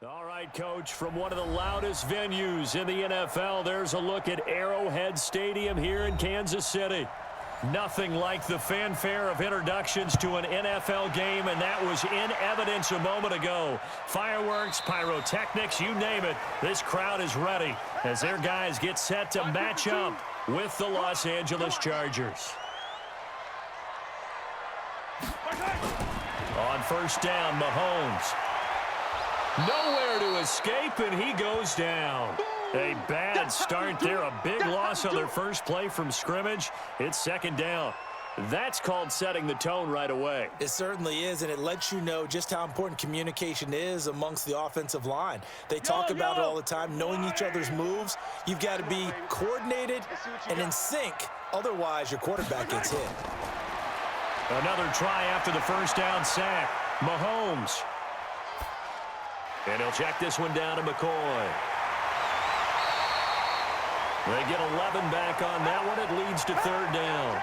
All right, Coach, from one of the loudest venues in the NFL, there's a look at Arrowhead Stadium here in Kansas City. Nothing like the fanfare of introductions to an NFL game, and that was in evidence a moment ago. Fireworks, pyrotechnics, you name it, this crowd is ready as their guys get set to match up with the Los Angeles Chargers. On first down, Mahomes. Nowhere to escape, and he goes down. A bad start there, a big loss on their first play from scrimmage. It's second down. That's called setting the tone right away. It certainly is, and it lets you know just how important communication is amongst the offensive line. They talk about it all the time, knowing each other's moves. You've got to be coordinated and in sync. Otherwise, your quarterback gets hit. Another try after the first down sack. Mahomes. And he'll check this one down to McCoy. They get 11 back on that one. It leads to third down.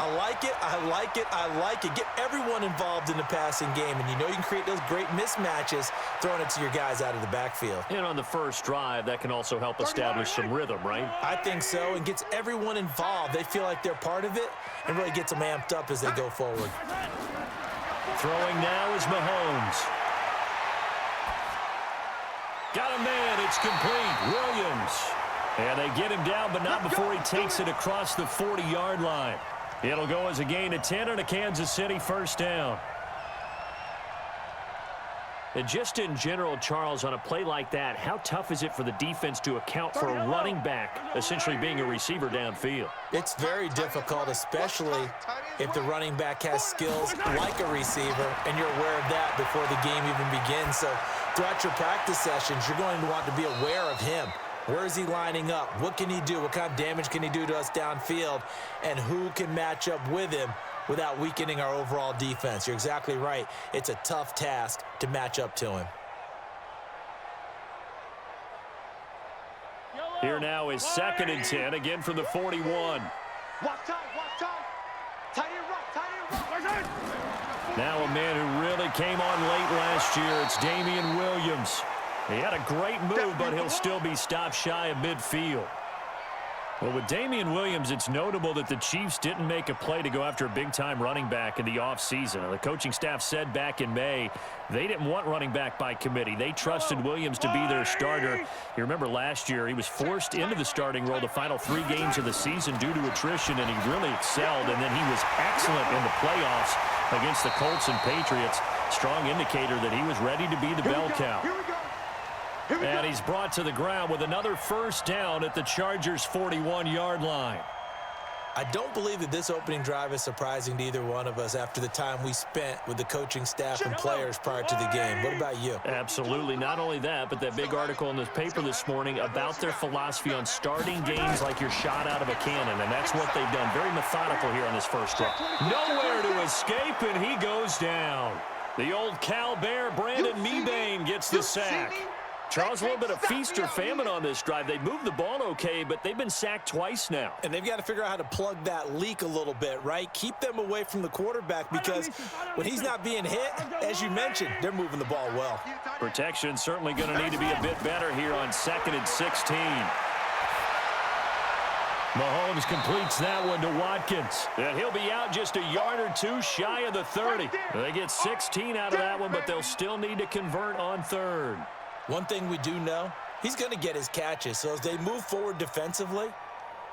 I like it, I like it, I like it. Get everyone involved in the passing game, and you know you can create those great mismatches throwing it to your guys out of the backfield. And on the first drive, that can also help establish some rhythm, right? I think so, and gets everyone involved. They feel like they're part of it and really gets them amped up as they go forward. Throwing now is Mahomes. Got a man, it's complete. Williams. And they get him down, but not before he takes it across the 40-yard line. It'll go as a gain of 10 and a Kansas City first down. And just in general, Charles, on a play like that, how tough is it for the defense to account for a running back essentially being a receiver downfield? It's very difficult, especially if the running back has skills like a receiver, and you're aware of that before the game even begins. So throughout your practice sessions, you're going to want to be aware of him. Where is he lining up? What can he do? What kind of damage can he do to us downfield? And who can match up with him without weakening our overall defense? You're exactly right. It's a tough task to match up to him. Here now is second and 10, again from the 41. Now a man who really came on late last year, it's Damian Williams. He had a great move, but he'll still be stopped shy of midfield. Well, with Damian Williams, it's notable that the Chiefs didn't make a play to go after a big-time running back in the offseason. The coaching staff said back in May they didn't want running back by committee. They trusted Williams to be their starter. You remember last year he was forced into the starting role the final 3 games of the season due to attrition, and he really excelled. And then he was excellent in the playoffs against the Colts and Patriots. Strong indicator that he was ready to be the bell cow. And he's brought to the ground with another first down at the Chargers' 41-yard line. I don't believe that this opening drive is surprising to either one of us after the time we spent with the coaching staff and players prior to the game. What about you? Absolutely. Not only that, but that big article in the paper this morning about their philosophy on starting games like you're shot out of a cannon, and that's what they've done. Very methodical here on this first drive. Nowhere to escape, and he goes down. The old Cal Bear, Brandon Mebane, gets the sack. Charles, a little bit of feast or famine on this drive. They moved the ball okay, but they've been sacked twice now. And they've got to figure out how to plug that leak a little bit, right? Keep them away from the quarterback, because when he's not being hit, as you mentioned, they're moving the ball well. Protection certainly going to need to be a bit better here on 2nd and 16. Mahomes completes that one to Watkins. And he'll be out just a yard or two shy of the 30. They get 16 out of that one, but they'll still need to convert on third. One thing we do know, he's going to get his catches. So as they move forward defensively,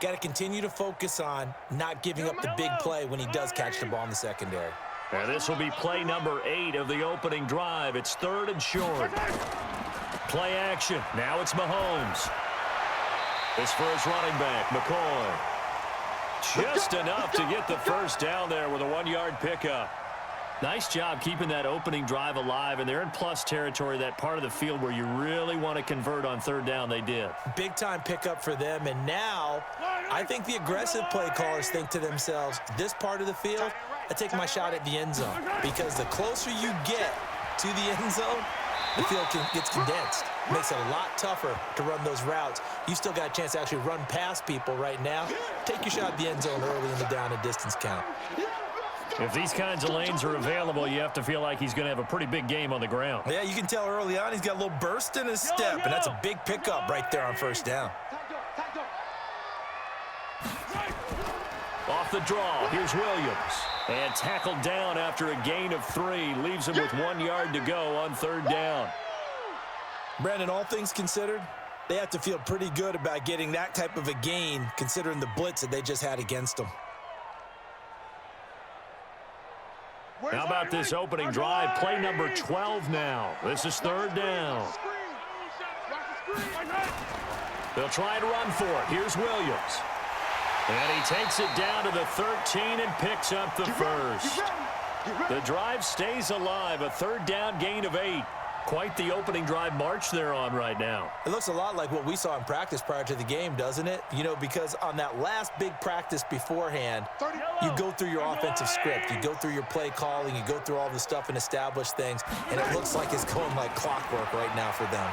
got to continue to focus on not giving up the big play when he does catch the ball in the secondary. And this will be play number 8 of the opening drive. It's 3rd and short. Play action. Now it's Mahomes. This for his running back, McCoy. Just enough to get the first down there with a 1-yard pickup. Nice job keeping that opening drive alive, and they're in plus territory, that part of the field where you really want to convert on third down. They did. Big-time pickup for them, and now I think the aggressive play callers think to themselves, this part of the field, I take my shot at the end zone, because the closer you get to the end zone, the field gets condensed. Makes it a lot tougher to run those routes. You still got a chance to actually run past people right now. Take your shot at the end zone early in the down and distance count. If these kinds of lanes are available, you have to feel like he's going to have a pretty big game on the ground. Yeah, you can tell early on he's got a little burst in his step, and that's a big pickup right there on first down. Off the draw, here's Williams. And tackled down after a gain of 3. Leaves him with 1 yard to go on third down. Brandon, all things considered, they have to feel pretty good about getting that type of a gain considering the blitz that they just had against them. How about this opening drive? Play number 12 now. This is third down. They'll try to run for it. Here's Williams. And he takes it down to the 13 and picks up the first. The drive stays alive. A third down gain of 8. Quite the opening drive march they're on right now. It looks a lot like what we saw in practice prior to the game, doesn't it? You know, because on that last big practice beforehand, you go through your offensive script. You go through your play calling. You go through all the stuff and establish things. And it looks like it's going like clockwork right now for them.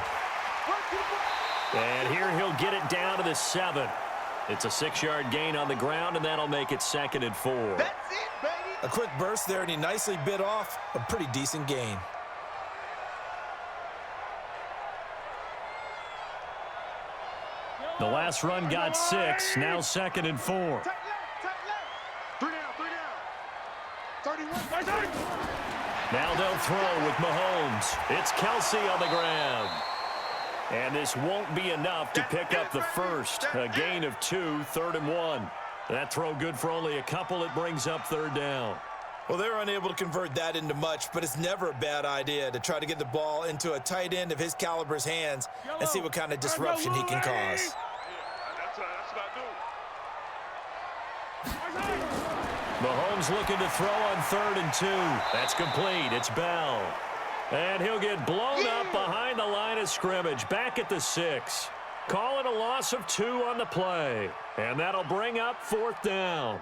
And here he'll get it down to the 7. It's a 6-yard gain on the ground, and that'll make it 2nd and 4. That's it, baby. A quick burst there, and he nicely bit off a pretty decent gain. The last run got 6, now 2nd and 4. Tight left. 3 down. 31. Now they'll throw with Mahomes. It's Kelsey on the ground. And this won't be enough to pick up the first. A gain of 2, 3rd and 1. That throw good for only a couple. It brings up third down. Well, they're unable to convert that into much, but it's never a bad idea to try to get the ball into a tight end of his caliber's hands and see what kind of disruption he can cause. Mahomes looking to throw on 3rd and 2. That's complete. It's Bell. And he'll get blown up behind the line of scrimmage. Back at the 6. Call it a loss of 2 on the play. And that'll bring up 4th down.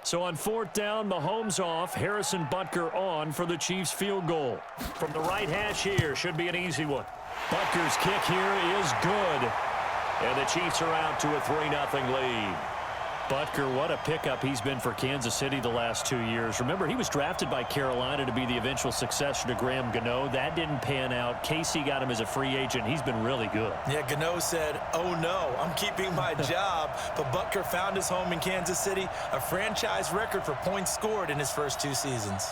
So on 4th down, Mahomes off, Harrison Butker on for the Chiefs field goal. From the right hash here, should be an easy one. Butker's kick here is good. And the Chiefs are out to a 3-0 lead. Butker, what a pickup he's been for Kansas City the last 2 years. Remember, he was drafted by Carolina to be the eventual successor to Graham Gano. That didn't pan out. Casey got him as a free agent. He's been really good. Yeah, Gano said, oh no, I'm keeping my job. But Butker found his home in Kansas City, a franchise record for points scored in his first 2 seasons.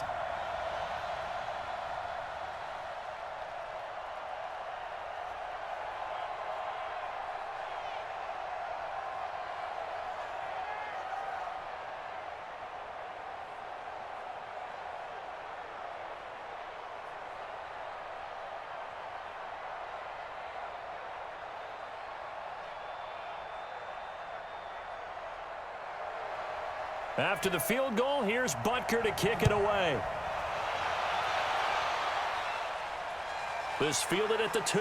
After the field goal, here's Butker to kick it away. This fielded at the 2.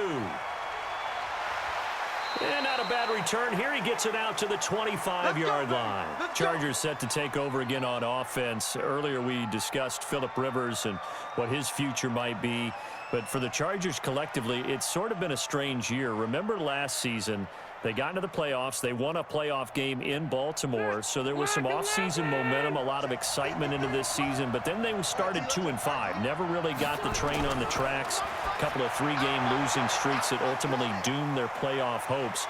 And not a bad return here. He gets it out to the 25-yard line. Chargers set to take over again on offense. Earlier we discussed Phillip Rivers and what his future might be. But for the Chargers collectively, it's sort of been a strange year. Remember last season, they got into the playoffs. They won a playoff game in Baltimore. So there was some offseason momentum, a lot of excitement into this season. But then they started 2-5. Never really got the train on the tracks. A couple of 3-game losing streaks that ultimately doomed their playoff hopes.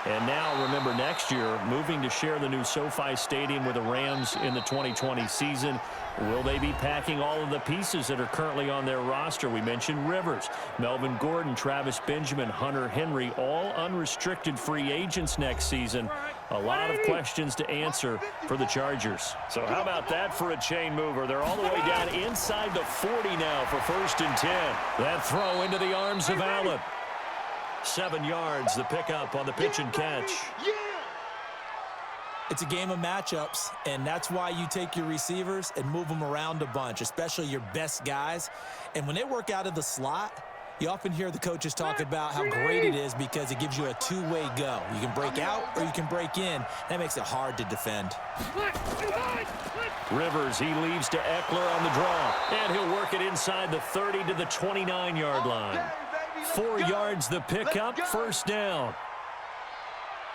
And now, remember, next year, moving to share the new SoFi Stadium with the Rams in the 2020 season. Will they be packing all of the pieces that are currently on their roster? We mentioned Rivers, Melvin Gordon, Travis Benjamin, Hunter Henry, all unrestricted free agents next season. A lot of questions to answer for the Chargers. So how about that for a chain mover? They're all the way down inside the 40 now for 1st and 10. That throw into the arms of Allen. 7 yards, the pickup on the pitch and catch. It's a game of matchups, and that's why you take your receivers and move them around a bunch, especially your best guys. And when they work out of the slot, you often hear the coaches talk about how great it is because it gives you a two-way go. You can break out or you can break in. That makes it hard to defend. Rivers, he leaves to Eckler on the draw. And he'll work it inside the 30 to the 29-yard line. 4 yards the pickup, 1st down.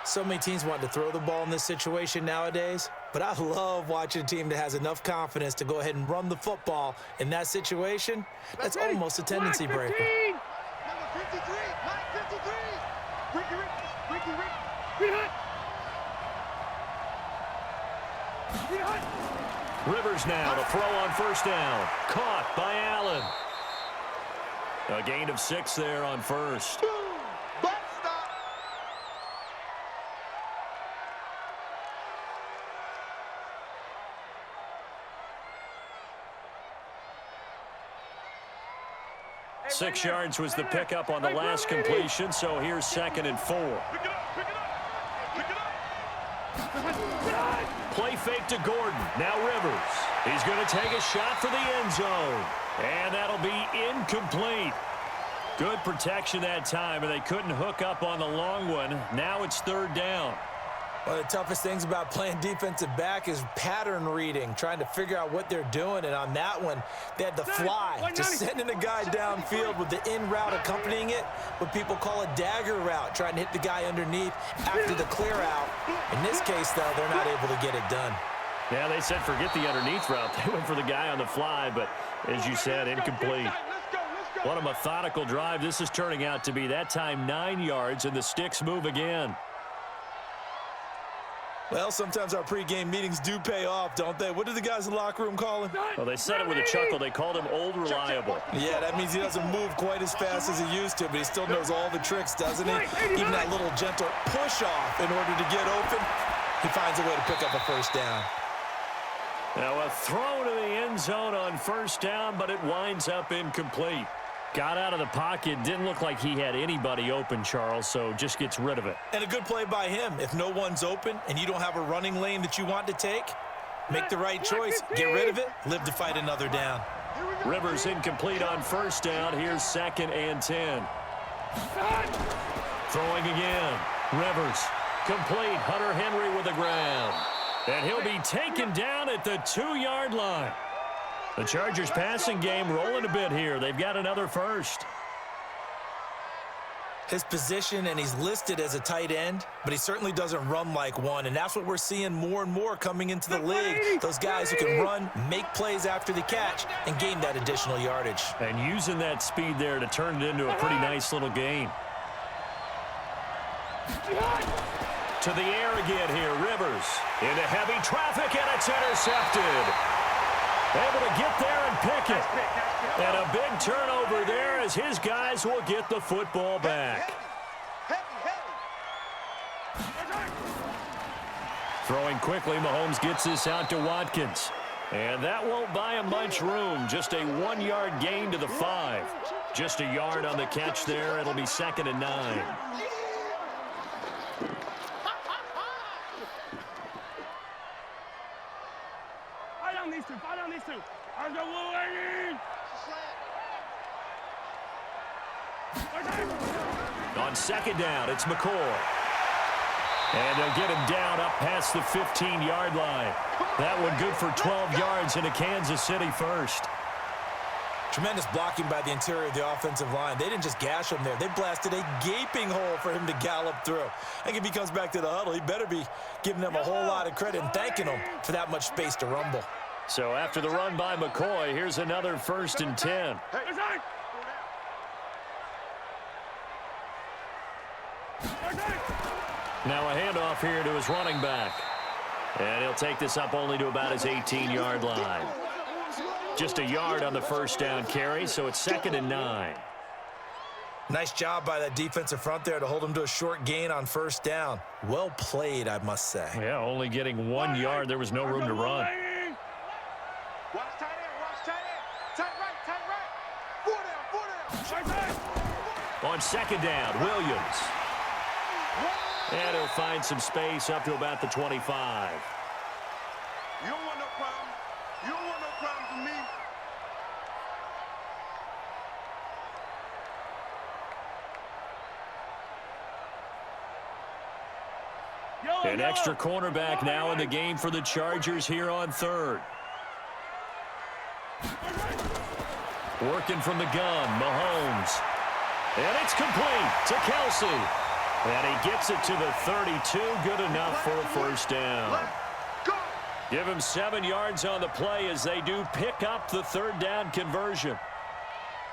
So many teams want to throw the ball in this situation nowadays, but I love watching a team that has enough confidence to go ahead and run the football in that situation. That's almost a tendency breaker. Number 53, line 53. Ricky. Rivers now to throw on first down. Caught by Allen. A gain of 6 there on first. Boom. Bump stop. Hey, 6 right yards was the there. pickup on the last completion, so here's 2nd and 4. Pick it up. Play fake to Gordon. Now Rivers. He's going to take a shot for the end zone. And that'll be incomplete. Good protection that time, and they couldn't hook up on the long one. Now it's 3rd down. One of the toughest things about playing defensive back is pattern reading, trying to figure out what they're doing. And on that one, they had the fly, just sending a guy downfield with the in route accompanying it, what people call a dagger route, trying to hit the guy underneath after the clear out. In this case, though, they're not able to get it done. Yeah, they said forget the underneath route. They went for the guy on the fly, but as you said, incomplete. What a methodical drive this is turning out to be. That time 9 yards, and the sticks move again. Well, sometimes our pregame meetings do pay off, don't they? What do the guys in the locker room call him? Well, they said it with a chuckle. They called him Old Reliable. Yeah, that means he doesn't move quite as fast as he used to, but he still knows all the tricks, doesn't he? Even that little gentle push-off in order to get open, he finds a way to pick up a first down. Now a throw to the end zone on first down, but it winds up incomplete. Got out of the pocket, didn't look like he had anybody open, Charles, so just gets rid of it. And a good play by him. If no one's open and you don't have a running lane that you want to take, make the right choice, get rid of it, live to fight another down. Rivers incomplete on first down. Here's 2nd and 10. Throwing again. Rivers complete. Hunter Henry with the ground. And he'll be taken down at the 2-yard line. The Chargers passing game rolling a bit here. They've got another first. His position, and he's listed as a tight end, but he certainly doesn't run like one, and that's what we're seeing more and more coming into the league. Those guys who can run, make plays after the catch, and gain that additional yardage. And using that speed there to turn it into a pretty nice little gain. To the air again here, Rivers. Into heavy traffic, and it's intercepted. Able to get there and pick it. And a big turnover there as his guys will get the football back. Throwing quickly, Mahomes gets this out to Watkins. And that won't buy him much room. Just a 1-yard gain to the 5. Just a yard on the catch there. It'll be 2nd and 9. On 2nd down, it's McCoy. And they'll get him down up past the 15-yard line. That one good for 12 yards into Kansas City first. Tremendous blocking by the interior of the offensive line. They didn't just gash him there. They blasted a gaping hole for him to gallop through. I think if he comes back to the huddle, he better be giving them a whole lot of credit and thanking them for that much space to rumble. So after the run by McCoy, here's another 1st and 10. Now a handoff here to his running back. And he'll take this up only to about his 18-yard line. Just a yard on the first down carry, so it's 2nd and 9. Nice job by that defensive front there to hold him to a short gain on first down. Well played, I must say. Yeah, only getting 1 yard. There was no room to run. Watch tight end. Tight right. 4 down. On 2nd down, Williams. And he'll find some space up to about the 25. You don't want no problem. You don't want no problem from me. An extra cornerback now in the game for the Chargers here on 3rd. Working from the gun, Mahomes. And it's complete to Kelsey. And he gets it to the 32. Good enough for a first down. Give him 7 yards on the play as they do pick up the third down conversion.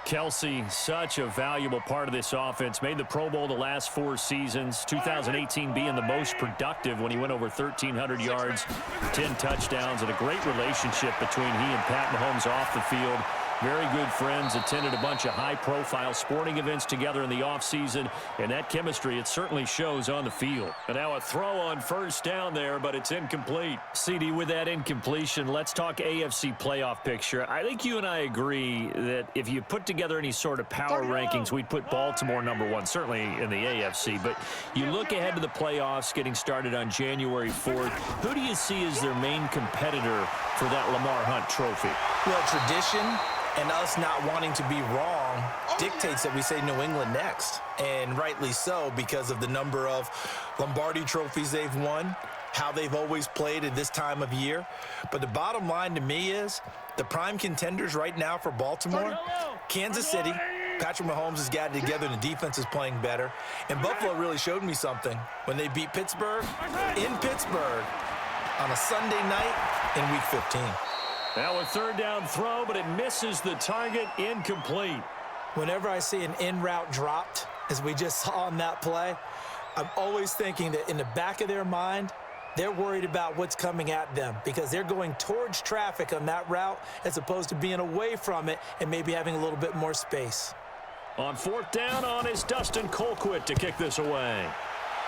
Kelsey, such a valuable part of this offense. Made the Pro Bowl the last 4 seasons. 2018 being the most productive when he went over 1,300 yards, 10 touchdowns, and a great relationship between he and Pat Mahomes off the field. Very good friends, attended a bunch of high-profile sporting events together in the offseason, and that chemistry, it certainly shows on the field. And now a throw on first down there, but it's incomplete. CD, with that incompletion, let's talk AFC playoff picture. I think you and I agree that if you put together any sort of power rankings, we'd put Baltimore #1, certainly in the AFC. But you look ahead to the playoffs getting started on January 4th. Who do you see as their main competitor for that Lamar Hunt trophy? Well, tradition and us not wanting to be wrong dictates that we say New England next. And rightly so, because of the number of Lombardi trophies they've won, how they've always played at this time of year. But the bottom line to me is the prime contenders right now for Baltimore, Kansas City. Patrick Mahomes has got it together and the defense is playing better. And Buffalo really showed me something when they beat Pittsburgh in Pittsburgh on a Sunday night in Week 15. Now a third down throw, but it misses the target, incomplete. Whenever I see an in route dropped, as we just saw on that play, I'm always thinking that in the back of their mind, they're worried about what's coming at them because they're going towards traffic on that route as opposed to being away from it and maybe having a little bit more space. On fourth down is Dustin Colquitt to kick this away.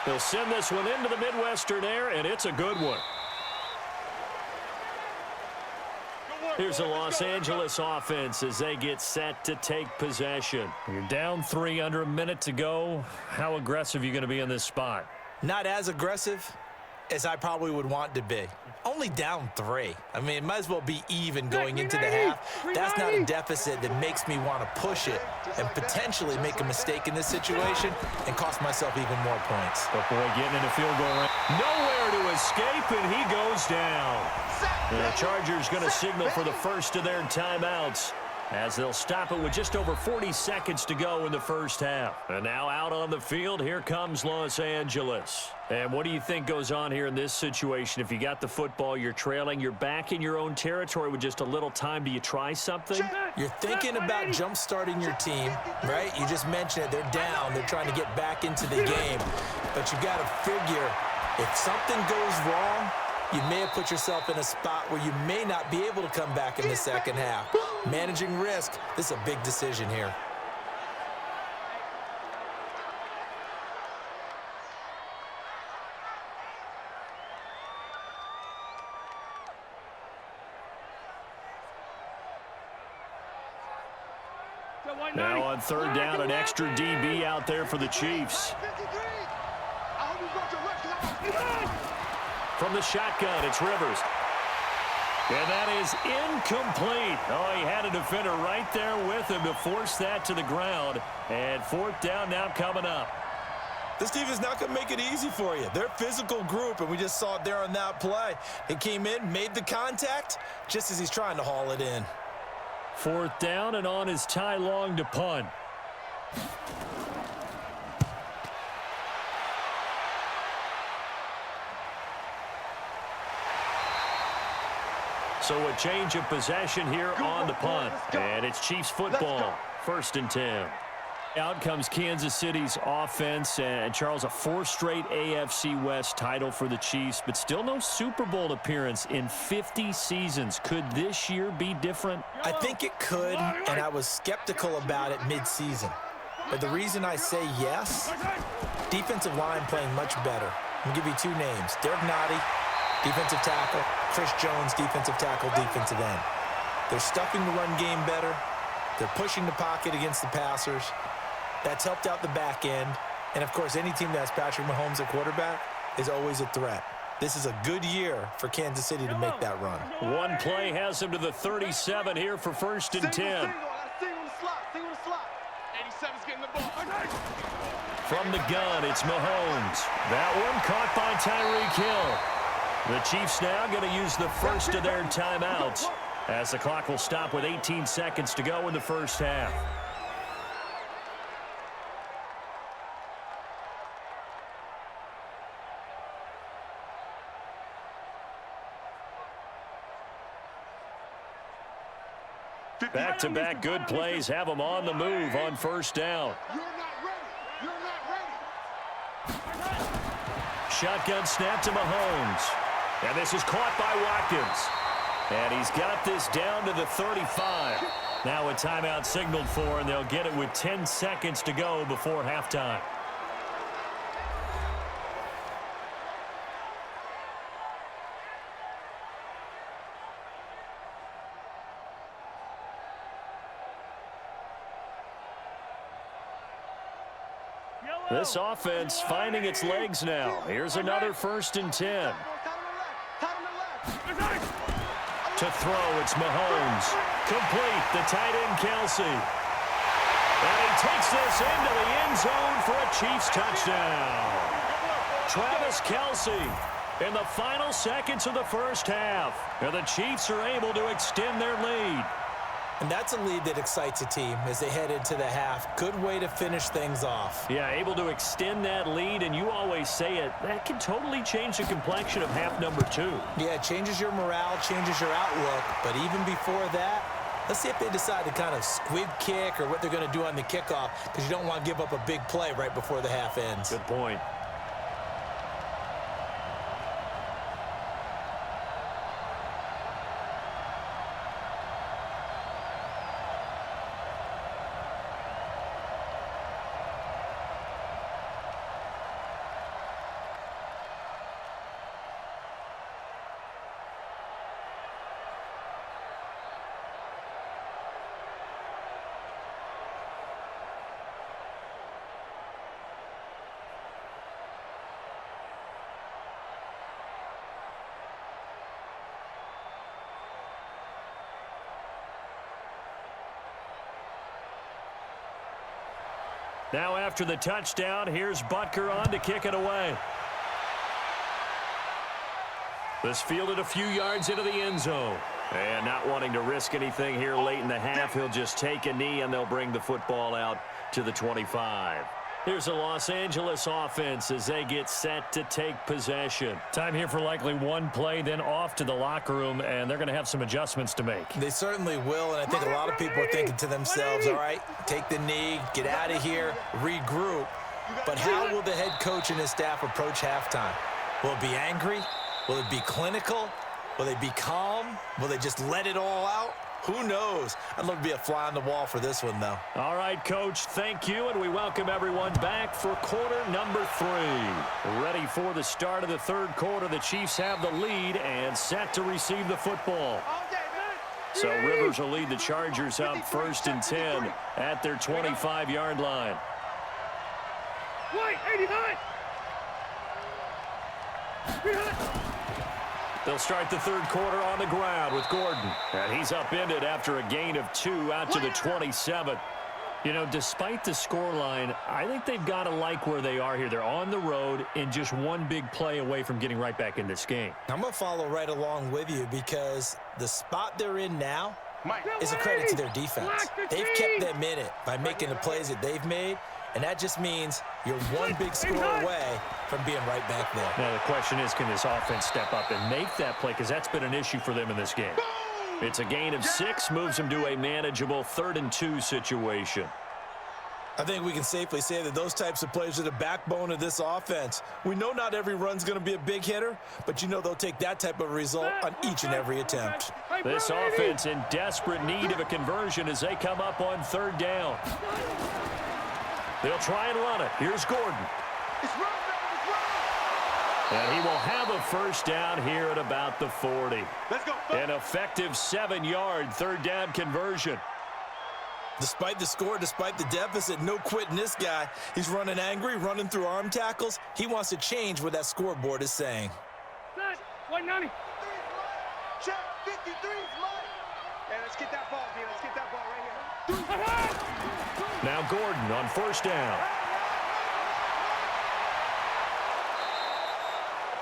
He'll send this one into the Midwestern air, and it's a good one. Here's the Los Angeles offense as they get set to take possession. You're down 3, under a minute to go. How aggressive are you going to be in this spot? Not as aggressive as I probably would want to be. Only down 3. I mean, it might as well be even going into the half. That's not a deficit that makes me want to push it and potentially make a mistake in this situation and cost myself even more points. But boy, getting in the field goal range. Nowhere to escape, and he goes down. And the Chargers going to signal for the first of their timeouts as they'll stop it with just over 40 seconds to go in the first half. And now out on the field, here comes Los Angeles. And what do you think goes on here in this situation? If you got the football, you're trailing, you're back in your own territory with just a little time. Do you try something? You're thinking about jump-starting your team, right? You just mentioned it. They're down. They're trying to get back into the game. But you got to figure if something goes wrong, you may have put yourself in a spot where you may not be able to come back in the second half. Managing risk, this is a big decision here. Now on third down, an extra DB out there for the Chiefs. From the shotgun, it's Rivers. And that is incomplete. Oh, he had a defender right there with him to force that to the ground. And fourth down now coming up. This team is not going to make it easy for you. They're a physical group, and we just saw it there on that play. He came in, made the contact, just as he's trying to haul it in. Fourth down, and on is Ty Long to punt. So a change of possession here on the punt. And it's Chiefs football, 1st and 10. Out comes Kansas City's offense. And Charles, a 4th straight AFC West title for the Chiefs, but still no Super Bowl appearance in 50 seasons. Could this year be different? I think it could, and I was skeptical about it mid-season. But the reason I say yes, defensive line playing much better. I'm going to give you 2 names. Derek Nottie, defensive tackle. Chris Jones, defensive tackle, defensive end. They're stuffing the run game better. They're pushing the pocket against the passers. That's helped out the back end. And, of course, any team that has Patrick Mahomes at quarterback is always a threat. This is a good year for Kansas City to make that run. One play has him to the 37 here for 1st and 10. From the gun, it's Mahomes. That one caught by Tyreek Hill. The Chiefs now going to use the first of their timeouts as the clock will stop with 18 seconds to go in the first half. Back-to-back good plays have them on the move on first down. You're not ready. You're not ready. Shotgun snap to Mahomes. And this is caught by Watkins. And he's got this down to the 35. Now a timeout signaled for, and they'll get it with 10 seconds to go before halftime. This offense finding its legs now. Here's another 1st and 10. To throw, it's Mahomes. Complete, the tight end, Kelsey. And he takes this into the end zone for a Chiefs touchdown. Travis Kelsey in the final seconds of the first half. And the Chiefs are able to extend their lead. And that's a lead that excites a team as they head into the half. Good way to finish things off. Yeah, able to extend that lead, and you always say it, that can totally change the complexion of half number 2. Yeah, it changes your morale, changes your outlook. But even before that, let's see if they decide to kind of squib kick or what they're going to do on the kickoff, because you don't want to give up a big play right before the half ends. Good point. Now after the touchdown, here's Butker on to kick it away. This fielded a few yards into the end zone. And not wanting to risk anything here late in the half, he'll just take a knee and they'll bring the football out to the 25. Here's a Los Angeles offense as they get set to take possession. Time here for likely one play, then off to the locker room, and they're going to have some adjustments to make. They certainly will, and I think a lot of people are thinking to themselves, all right, take the knee, get out of here, regroup. But how will the head coach and his staff approach halftime? Will it be angry? Will it be clinical? Will they be calm? Will they just let it all out? Who knows? I'd love to be a fly on the wall for this one, though. All right, Coach, thank you, and we welcome everyone back for quarter number 3. Ready for the start of the third quarter. The Chiefs have the lead and set to receive the football. So Rivers will lead the Chargers up 1st and 10 at their 25-yard line. White, 89. They'll start the third quarter on the ground with Gordon. And he's upended after a gain of 2 out to the 27. You know, despite the scoreline, I think they've got to like where they are here. They're on the road and just one big play away from getting right back in this game. I'm going to follow right along with you because the spot they're in now is a credit to their defense. They've kept them in it by making the plays that they've made. And that just means you're one big score away from being right back there. Now, the question is, can this offense step up and make that play? Because that's been an issue for them in this game. It's a gain of 6, moves them to a manageable 3rd and 2 situation. I think we can safely say that those types of plays are the backbone of this offense. We know not every run's going to be a big hitter, but you know they'll take that type of result on each and every attempt. This offense in desperate need of a conversion as they come up on 3rd down. They'll try and run it. Here's Gordon. And he will have a 1st down here at about the 40. Let's go. An effective 7-yard 3rd down conversion. Despite the score, despite the deficit, no quitting this guy. He's running angry, running through arm tackles. He wants to change what that scoreboard is saying. 190. Check 53 is mine. Hey, let's get that ball, D. Let's get that ball right here. Now Gordon on 1st down.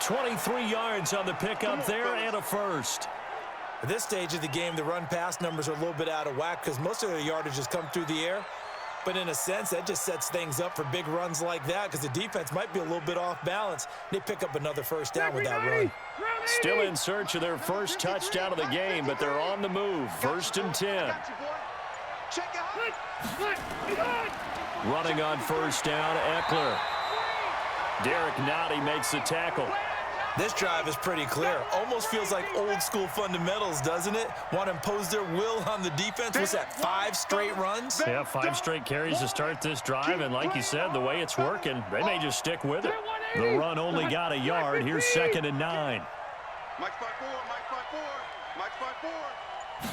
23 yards on the pickup there and a 1st. At this stage of the game, the run-pass numbers are a little bit out of whack because most of the yardage has come through the air. But in a sense, that just sets things up for big runs like that because the defense might be a little bit off balance. They pick up another first down with that run. Still in search of their first touchdown of the game, but they're on the move. 1st and 10. Running on first down, Eckler. Derek Nottie makes the tackle. This drive is pretty clear. Almost feels like old school fundamentals, doesn't it? Want to impose their will on the defense. What's that, 5 straight runs? Yeah, 5 straight carries to start this drive, and like you said, the way it's working, they may just stick with it. The run only got a yard. Here's 2nd and 9. Mike 5-4, Mike 5-4, Mike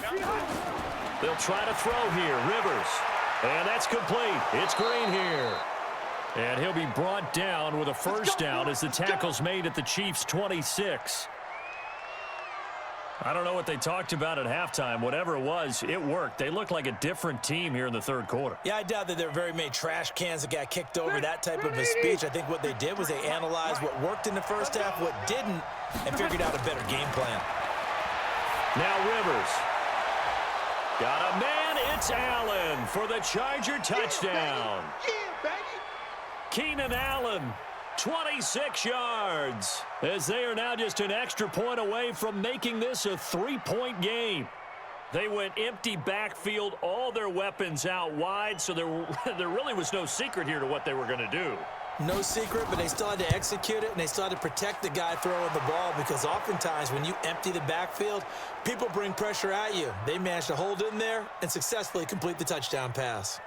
5-4. They'll try to throw here. Rivers. And that's complete. It's Green here. And he'll be brought down with a first down as the tackle's made at the Chiefs' 26. I don't know what they talked about at halftime. Whatever it was, it worked. They looked like a different team here in the 3rd quarter. Yeah, I doubt that there were very many trash cans that got kicked over, that type of a speech. I think what they did was they analyzed what worked in the first half, what didn't, and figured out a better game plan. Now Rivers. Got a man. It's Allen for the Charger touchdown. Keenan Allen, 26 yards, as they are now just an extra point away from making this a 3-point game. They went empty backfield, all their weapons out wide, so there really was no secret here to what they were going to do. No secret, but they still had to execute it, and they still had to protect the guy throwing the ball because oftentimes when you empty the backfield, people bring pressure at you. They managed to hold in there and successfully complete the touchdown pass.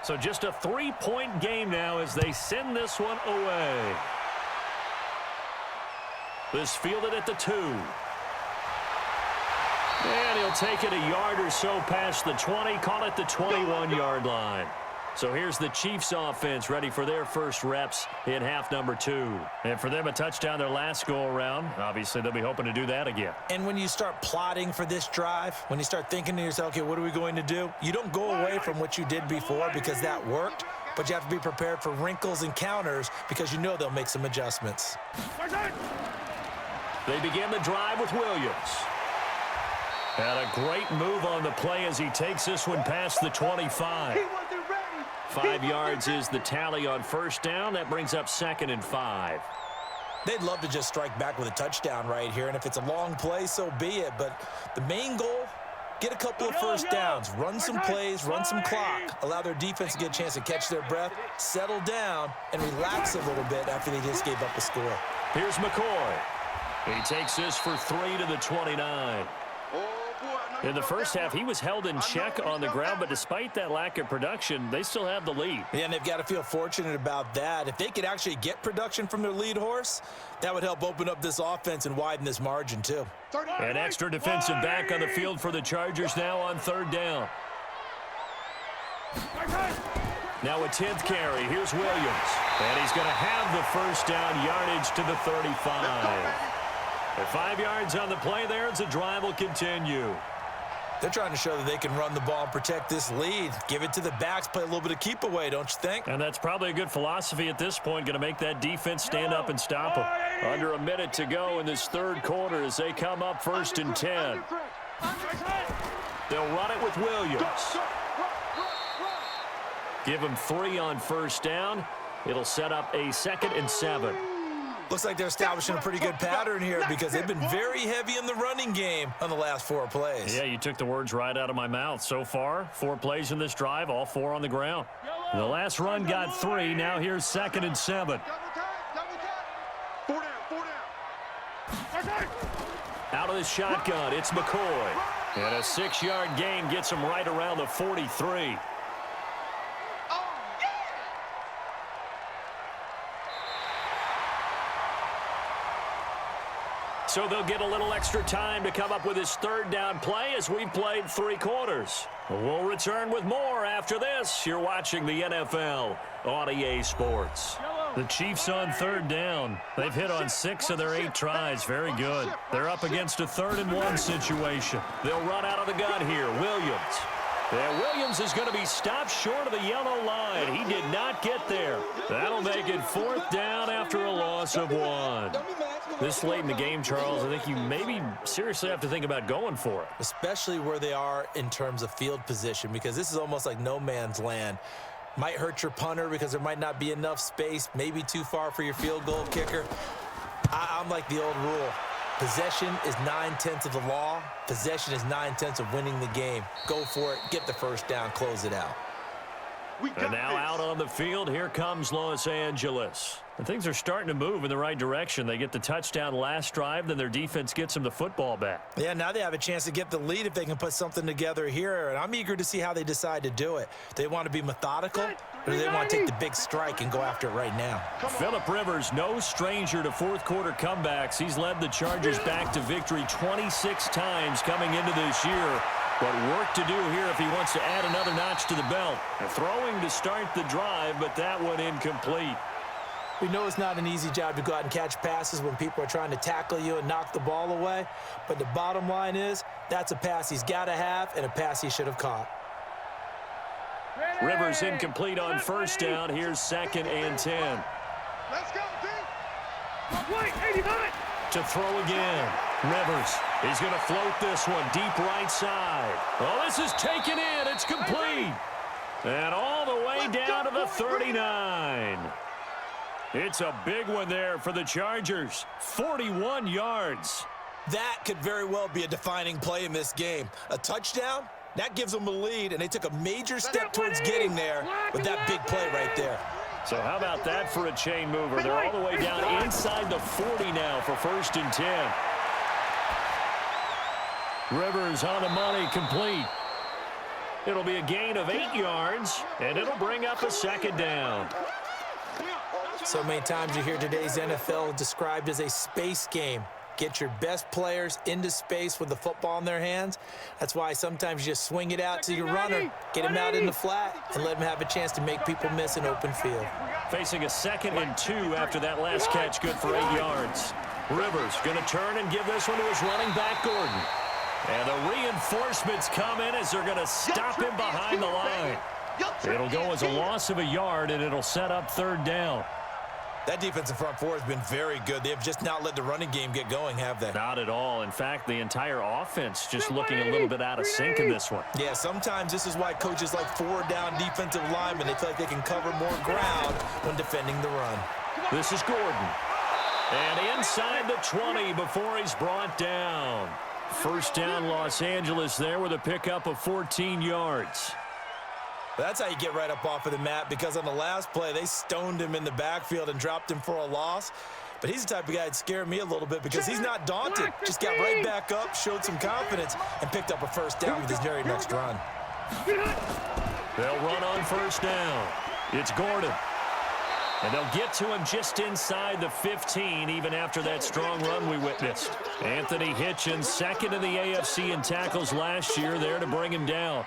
So just a 3-point game now as they send this one away. This fielded at the 2. And he'll take it a yard or so past the 20, call it the 21-yard line. So here's the Chiefs offense ready for their first reps in half number 2. And for them, a touchdown their last go-around. Obviously, they'll be hoping to do that again. And when you start plotting for this drive, when you start thinking to yourself, okay, what are we going to do? You don't go away from what you did before because that worked, but you have to be prepared for wrinkles and counters because you know they'll make some adjustments. They begin the drive with Williams. And a great move on the play as he takes this one past the 25. 5 yards is the tally on first down. That brings up 2nd and 5. They'd love to just strike back with a touchdown right here, and if it's a long play, so be it. But the main goal, get a couple of first downs, run some plays, run some clock, allow their defense to get a chance to catch their breath, settle down, and relax a little bit after they just gave up a score. Here's McCoy. He takes this for 3 to the 29. In the first half, he was held in check on the ground, but despite that lack of production, they still have the lead. Yeah, and they've got to feel fortunate about that. If they could actually get production from their lead horse, that would help open up this offense and widen this margin, too. An extra defensive back on the field for the Chargers now on 3rd down. Now a 10th carry. Here's Williams. And he's going to have the first down, yardage to the 35. At 5 yards on the play there, as the drive will continue. They're trying to show that they can run the ball and protect this lead. Give it to the backs, play a little bit of keep away, don't you think? And that's probably a good philosophy at this point, going to make that defense stand up and stop them. Under a minute to go in this 3rd quarter as they come up 1st and 10. They'll run it with Williams. Give him 3 on first down. It'll set up a 2nd and 7. Looks like they're establishing a pretty good pattern here because they've been very heavy in the running game on the last 4 plays. Yeah, you took the words right out of my mouth. So far, 4 plays in this drive, all 4 on the ground. The last run got 3. Now here's 2nd and 7. 4 down. Out of the shotgun, it's McCoy. And a 6-yard gain gets him right around the 43. So they'll get a little extra time to come up with his third down play as we've played 3 quarters. We'll return with more after this. You're watching the NFL on EA Sports. The Chiefs on third down. They've hit on 6 of their 8 tries. Very good. They're up against a 3rd-and-1 situation. They'll run out of the gun here. Williams. And Williams is going to be stopped short of the yellow line. He did not get there. That'll make it 4th down after a loss of 1. This late in the game, Charles, I think you maybe seriously have to think about going for it. Especially where they are in terms of field position, because this is almost like no man's land. Might hurt your punter because there might not be enough space, maybe too far for your field goal kicker. I'm like the old rule. Possession is 9/10 of the law. Possession is 9/10 of winning the game. Go for it. Get the first down. Close it out. And now out on the field, here comes Los Angeles. And things are starting to move in the right direction. They get the touchdown last drive, then their defense gets them the football back. Yeah, now they have a chance to get the lead if they can put something together here. And I'm eager to see how they decide to do it. Do they want to be methodical, or do they want to take the big strike and go after it right now? Phillip Rivers, no stranger to 4th-quarter comebacks. He's led the Chargers back to victory 26 times coming into this year. But work to do here if he wants to add another notch to the belt. Throwing to start the drive, but that one incomplete. We know it's not an easy job to go out and catch passes when people are trying to tackle you and knock the ball away. But the bottom line is, that's a pass he's got to have and a pass he should have caught. Rivers incomplete on 1st down. Here's 2nd and 10. Let's go, D. Wait, 85. To throw again. Rivers. He's going to float this one deep right side. Oh, this is taken in. It's complete. And all the way down to the 39. It's a big one there for the Chargers. 41 yards. That could very well be a defining play in this game. A touchdown, that gives them a lead, and they took a major step towards getting there with that big play right there. So how about that for a chain mover? They're all the way down inside the 40 now for 1st and 10. Rivers on the money, complete. It'll be a gain of 8 yards, and it'll bring up a 2nd down. So many times you hear today's NFL described as a space game. Get your best players into space with the football in their hands. That's why sometimes you just swing it out to your runner, get him out in the flat, and let him have a chance to make people miss an open field. Facing a 2nd and 2 after that last catch, good for 8 yards. Rivers going to turn and give this one to his running back, Gordon. And the reinforcements come in as they're going to stop him behind the line. It'll go as a loss of a yard, and it'll set up 3rd down. That defensive front four has been very good. They have just not let the running game get going, have they? Not at all. In fact, the entire offense just looking a little bit out of sync in this one. Yeah, sometimes this is why coaches like 4-down defensive linemen. They feel like they can cover more ground when defending the run. This is Gordon. And inside the 20 before he's brought down. 1st down, Los Angeles there with a pickup of 14 yards. That's how you get right up off of the mat, because on the last play, they stoned him in the backfield and dropped him for a loss. But he's the type of guy that scared me a little bit because he's not daunted. Just got right back up, showed some confidence, and picked up a 1st down with his very next run. They'll run on 1st down. It's Gordon. And they'll get to him just inside the 15, even after that strong run we witnessed. Anthony Hitchens, 2nd in the AFC in tackles last year, there to bring him down.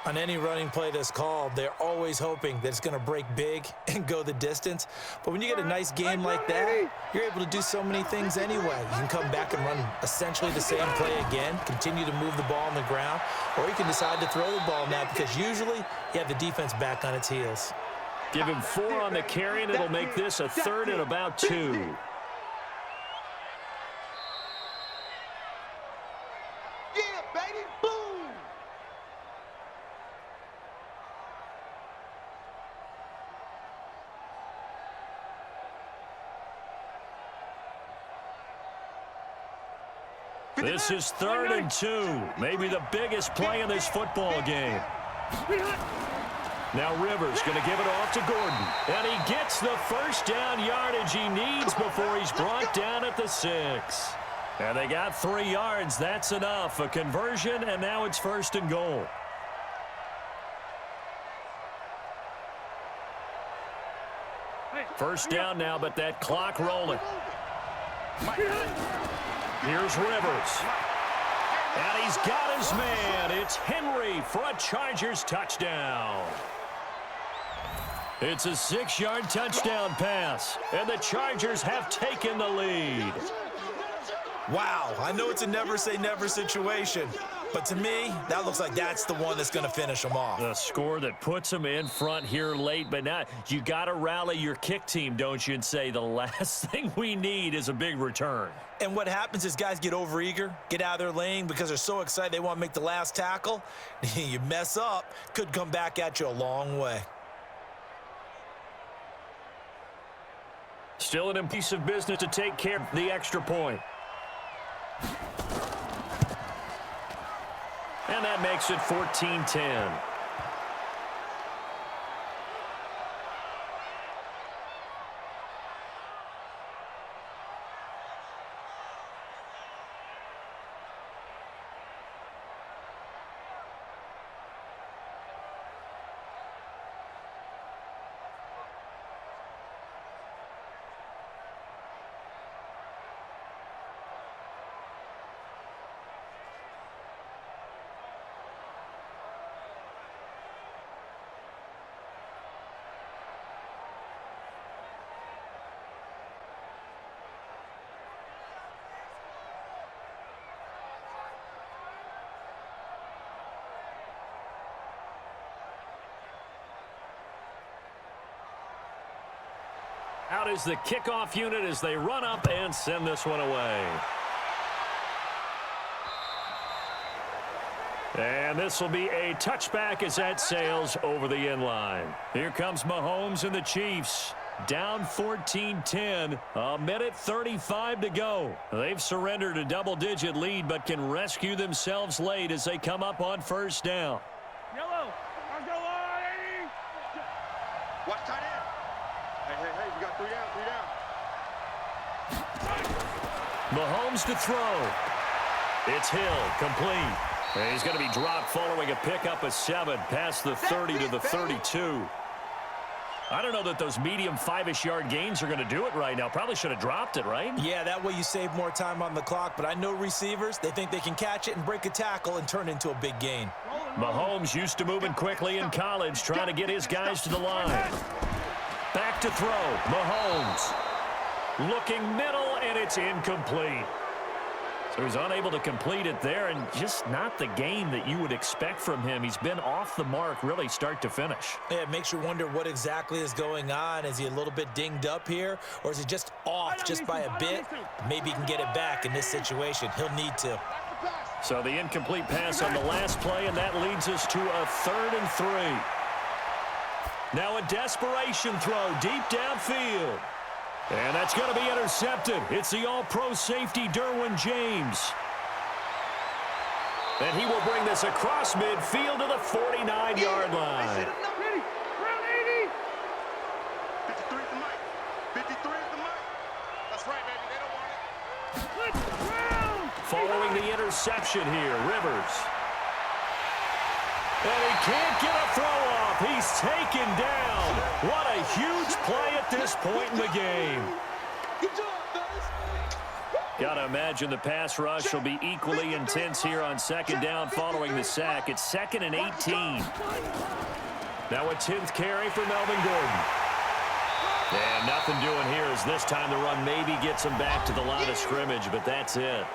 On any running play that's called, they're always hoping that it's going to break big and go the distance. But when you get a nice game like that, you're able to do so many things anyway. You can come back and run essentially the same play again, continue to move the ball on the ground, or you can decide to throw the ball now because usually you have the defense back on its heels. Give him 4 on the carry, and it'll make this a 3rd and about 2. Yeah, baby, boom! This is 3rd and 2, maybe the biggest play in this football game. Now Rivers going to give it off to Gordon. And he gets the 1st down yardage he needs before he's brought down at the 6. And they got 3 yards. That's enough. A conversion, and now it's 1st and goal. First down now, but that clock rolling. Here's Rivers. And he's got his man. It's Henry for a Chargers touchdown. It's a 6-yard touchdown pass, and the Chargers have taken the lead. Wow, I know it's a never-say-never situation, but to me, that looks like that's the one that's going to finish them off. The score that puts them in front here late, but now you got to rally your kick team, don't you, and say the last thing we need is a big return. And what happens is guys get overeager, get out of their lane because they're so excited they want to make the last tackle. You mess up, could come back at you a long way. Still an piece of business to take care of the extra point. And that makes it 14-10. Out is the kickoff unit as they run up and send this one away. And this will be a touchback as that sails over the end line. Here comes Mahomes and the Chiefs. Down 14-10, a minute 35 to go. They've surrendered a double-digit lead but can rescue themselves late as they come up on first down. Yellow. I'll go on, 80. Watch tight end. Hey, you got 3 down. Mahomes to throw. It's Hill, complete. And he's going to be dropped following a pickup of 7 past the 30 to the 32. I don't know that those medium 5-ish yard gains are going to do it right now. Probably should have dropped it, right? Yeah, that way you save more time on the clock, but I know receivers, they think they can catch it and break a tackle and turn it into a big gain. Mahomes used to moving quickly in college, trying to get his guys to the line. Back to throw. Mahomes looking middle, and it's incomplete. So he's unable to complete it there, and just not the game that you would expect from him. He's been off the mark really start to finish. Yeah, it makes you wonder what exactly is going on. Is he a little bit dinged up here, or is he just off just by a bit? Maybe he can get it back in this situation. He'll need to. So the incomplete pass on the last play, and that leads us to a 3rd and 3. Now a desperation throw deep downfield. And that's going to be intercepted. It's the all-pro safety, Derwin James. And he will bring this across midfield to the 49-yard line. 53 is the mic. 53 is the mic. That's right, baby. They don't want it. Following the interception here, Rivers. And he can't get a throw off. He's taken down. What a huge play at this point in the game. Good job, fellas. Got to imagine the pass rush will be equally intense here on 2nd down following the sack. It's 2nd and 18. Now a 10th carry for Melvin Gordon. And nothing doing here as this time the run maybe gets him back to the line of scrimmage, but that's it.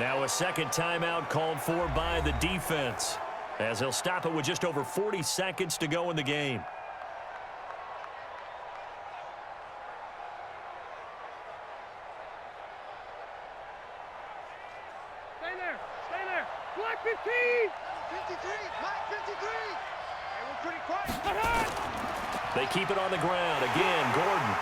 Now a second timeout called for by the defense, as he'll stop it with just over 40 seconds to go in the game. Stay there. Stay there. Black 15. 53. Mike, 53. Hey, we're pretty quiet. They keep it on the ground. Again, Gordon.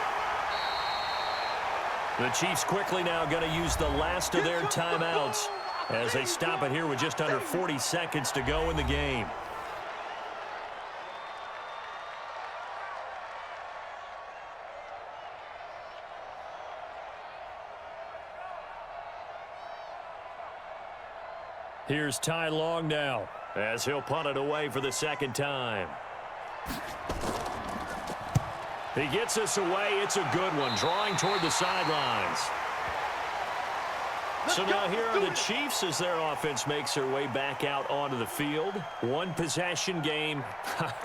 The Chiefs quickly now going to use the last of their timeouts as they stop it here with just under 40 seconds to go in the game. Here's Ty Long now as he'll punt it away for the second time. He gets us away. It's a good one, drawing toward the sidelines. So now here are the Chiefs as their offense makes their way back out onto the field. One possession game.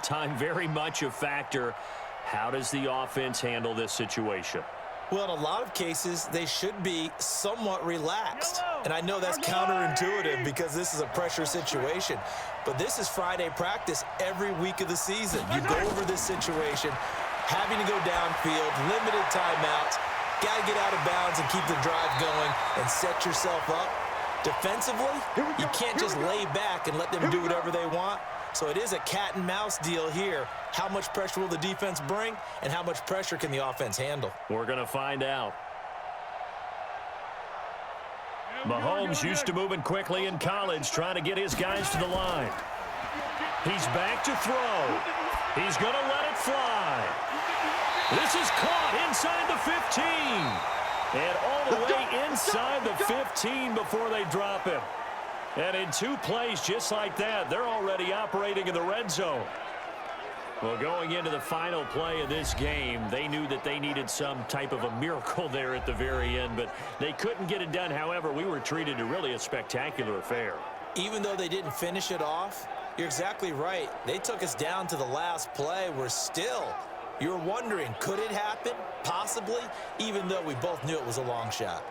Time very much a factor. How does the offense handle this situation? Well, in a lot of cases, they should be somewhat relaxed. And I know that's counterintuitive because this is a pressure situation. But this is Friday practice every week of the season. You go over this situation, having to go downfield, limited timeouts, got to get out of bounds and keep the drive going and set yourself up. Defensively, you can't just lay back and let them do whatever they want. So it is a cat and mouse deal here. How much pressure will the defense bring, and how much pressure can the offense handle? We're going to find out. Mahomes used to moving quickly in college, trying to get his guys to the line. He's back to throw. He's going to let it fly. This is caught inside the 15. And all the way inside the 15 before they drop him. And in 2 plays just like that, they're already operating in the red zone. Well, going into the final play of this game, they knew that they needed some type of a miracle there at the very end, but they couldn't get it done. However, we were treated to really a spectacular affair. Even though they didn't finish it off, you're exactly right. They took us down to the last play. We're still, you're wondering, could it happen? Possibly, even though we both knew it was a long shot.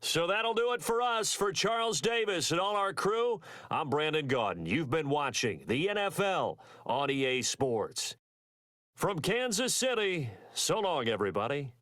So that'll do it for us. For Charles Davis and all our crew, I'm Brandon Gaudin. You've been watching the NFL on EA Sports. From Kansas City, so long, everybody.